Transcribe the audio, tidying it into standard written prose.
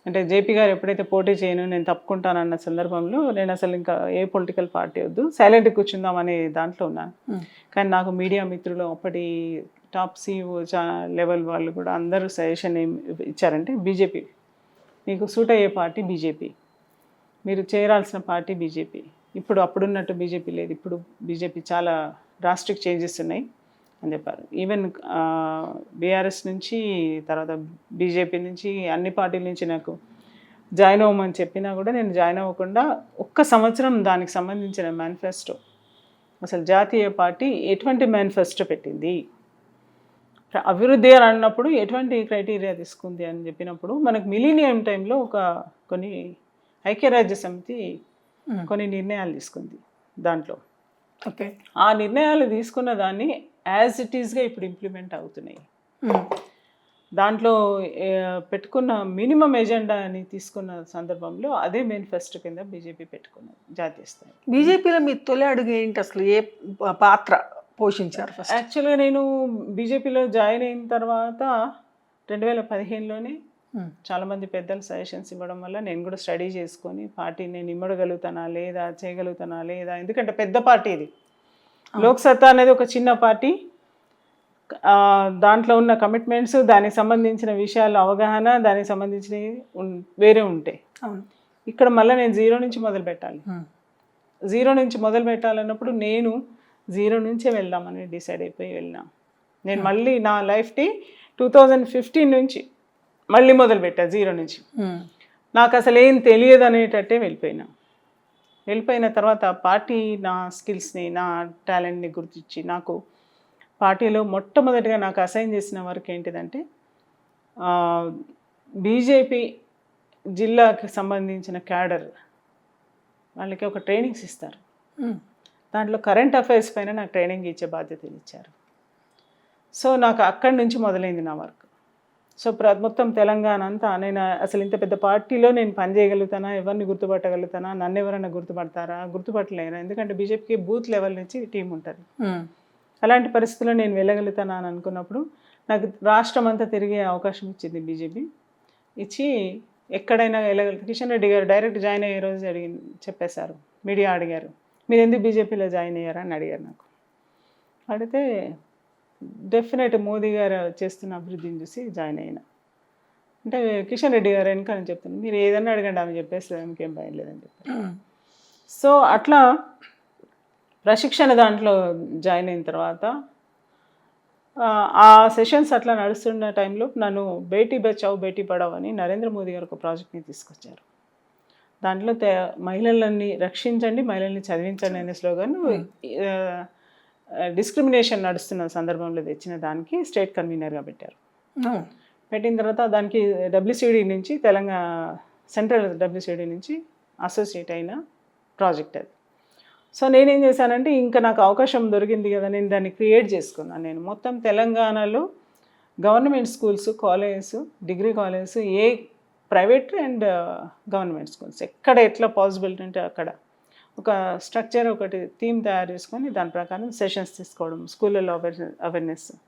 అంటే జేపీ గారు ఎప్పుడైతే పోటీ చేయను నేను తప్పుకుంటానన్న సందర్భంలో నేను అసలు ఇంకా ఏ పొలిటికల్ పార్టీ వద్దు, సైలెంట్గా కూర్చుందాం అనే దాంట్లో ఉన్నాను. కానీ నాకు మీడియా మిత్రులు అప్పటి టాప్ CEO లెవెల్ వాళ్ళు కూడా అందరూ సజెషన్ ఏం ఇచ్చారంటే, బీజేపీ మీకు సూట్ అయ్యే పార్టీ బీజేపీ, మీరు చేరాల్సిన పార్టీ బీజేపీ. ఇప్పుడు అప్పుడున్నట్టు బీజేపీ లేదు, ఇప్పుడు బీజేపీ చాలా డ్రాస్టిక్ చేంజెస్ ఉన్నాయి అని చెప్పారు. ఈవెన్ బీఆర్ఎస్ నుంచి తర్వాత బీజేపీ నుంచి అన్ని పార్టీల నుంచి నాకు జాయిన్ అవ్వమని చెప్పినా కూడా నేను జాయిన్ అవ్వకుండా ఒక్క సంవత్సరం దానికి సంబంధించిన మేనిఫెస్టో, అసలు జాతీయ పార్టీ ఎటువంటి మేనిఫెస్టో పెట్టింది, అభివృద్ధి అని అన్నప్పుడు ఎటువంటి క్రైటీరియా తీసుకుంది అని చెప్పినప్పుడు మనకు మిలీనియం టైంలో కొన్ని ఐక్యరాజ్య సమితి కొన్ని నిర్ణయాలు తీసుకుంది. దాంట్లో ఓకే, ఆ నిర్ణయాలు తీసుకున్న దాన్ని యాజ్ ఇట్ ఈస్గా ఇప్పుడు ఇంప్లిమెంట్ అవుతున్నాయి. దాంట్లో పెట్టుకున్న మినిమం ఎజెండా అని తీసుకున్న సందర్భంలో అదే మేనిఫెస్టో కింద బీజేపీ పెట్టుకున్నది జాతీయ స్థాయి. బీజేపీలో మీ తొలి అడుగు ఏంటి, అసలు ఏ పాత్ర పోషించారు? యాక్చువల్గా నేను బీజేపీలో జాయిన్ అయిన తర్వాత 2015లోనే చాలామంది పెద్దలు సజెషన్స్ ఇవ్వడం వల్ల నేను కూడా స్టడీ చేసుకొని పార్టీ నేను ఇమ్మడగలుగుతానా లేదా, చేయగలుగుతానా లేదా, ఎందుకంటే పెద్ద పార్టీ ఇది. లోక్సత్తా అనేది ఒక చిన్న పార్టీ, దాంట్లో ఉన్న కమిట్మెంట్స్, దానికి సంబంధించిన విషయాల అవగాహన, దానికి సంబంధించినవి వేరే ఉంటాయి. ఇక్కడ మళ్ళీ నేను జీరో నుంచి మొదలు పెట్టాలి. జీరో నుంచి మొదలు పెట్టాలన్నప్పుడు నేను జీరో నుంచే వెళ్దామని డిసైడ్ అయిపోయి వెళ్ళినా. నేను మళ్ళీ నా లైఫ్ని 2015 నుంచి మళ్ళీ మొదలుపెట్టా జీరో నుంచి. నాకు అసలు ఏం తెలియదు అనేటట్టే వెళ్ళిపోయిన తర్వాత పార్టీ నా స్కిల్స్ని, నా టాలెంట్ని గుర్తించి నాకు పార్టీలో మొట్టమొదటిగా నాకు అసైన్ చేసిన వర్క్ ఏంటిదంటే, బీజేపీ జిల్లాకి సంబంధించిన క్యాడర్ వాళ్ళకి ఒక ట్రైనింగ్స్ ఇస్తారు. దాంట్లో కరెంట్ అఫైర్స్ పైన నాకు ట్రైనింగ్ ఇచ్చే బాధ్యతలు ఇచ్చారు. సో నాకు అక్కడి నుంచి మొదలైంది నా వర్క్. సో మొత్తం తెలంగాణ అంతా నేను అసలు ఇంత పెద్ద పార్టీలో నేను పనిచేయగలుగుతానా, ఎవరిని గుర్తుపట్టగలుగుతానా, నన్ను ఎవరైనా గుర్తుపడతారా, గుర్తుపట్టలేరా, ఎందుకంటే బీజేపీకి బూత్ లెవెల్ నుంచి టీం ఉంటుంది. అలాంటి పరిస్థితుల్లో నేను వెళ్ళగలుగుతానా అని అనుకున్నప్పుడు నాకు రాష్ట్రం అంతా తిరిగే అవకాశం ఇచ్చింది బీజేపీ. ఇచ్చి ఎక్కడైనా వెళ్ళగలుగుతా. కిషన్ రెడ్డి గారు డైరెక్ట్ జాయిన్ అయ్యే రోజు చెప్పేశారు, మీడియా అడిగారు, మీరు ఎందుకు బీజేపీలో జాయిన్ అయ్యారా అని అడిగారు. నాకు అడిగితే డెఫినెట్ మోదీ గారు చేస్తున్న అభివృద్ధిని చూసి జాయిన్ అయినా. అంటే కిషన్ రెడ్డి గారు వెనక నేను చెప్తాను, మీరు ఏదన్నా అడగండి ఆమె చెప్పేస్తుంది, ఆమెకేం భయం లేదని చెప్పారు. సో అట్లా ప్రశిక్షణ దాంట్లో జాయిన్ అయిన తర్వాత ఆ సెషన్స్ అట్లా నడుస్తున్న టైంలో నన్ను బేటీ బచావ్ బేటీ పడావ్ అని నరేంద్ర మోదీ గారు ఒక ప్రాజెక్ట్ని తీసుకొచ్చారు. దాంట్లో మహిళలని రక్షించండి, మహిళల్ని చదివించండి అనే స్లోగన్ డిస్క్రిమినేషన్ నడుస్తున్న సందర్భంలో తెచ్చిన దానికి స్టేట్ కన్వీనర్గా పెట్టారు. పెట్టిన తర్వాత దానికి WCD నుంచి తెలంగాణ సెంట్రల్ WCD నుంచి అసోసియేట్ అయిన ప్రాజెక్ట్ అది. సో నేనేం చేశానంటే, ఇంకా నాకు అవకాశం దొరికింది కదా, నేను దాన్ని క్రియేట్ చేసుకున్నాను. నేను మొత్తం తెలంగాణలో government schools, colleges, degree colleges, A private and government schools ఎక్కడ ఎట్లా పాసిబిలిటీ ఉంటే అక్కడ ఒక స్ట్రక్చర్, ఒకటి థీమ్ తయారు చేసుకొని దాని ప్రకారం సెషన్స్ తీసుకోవడం, స్కూళ్ళలో అవేర్నెస్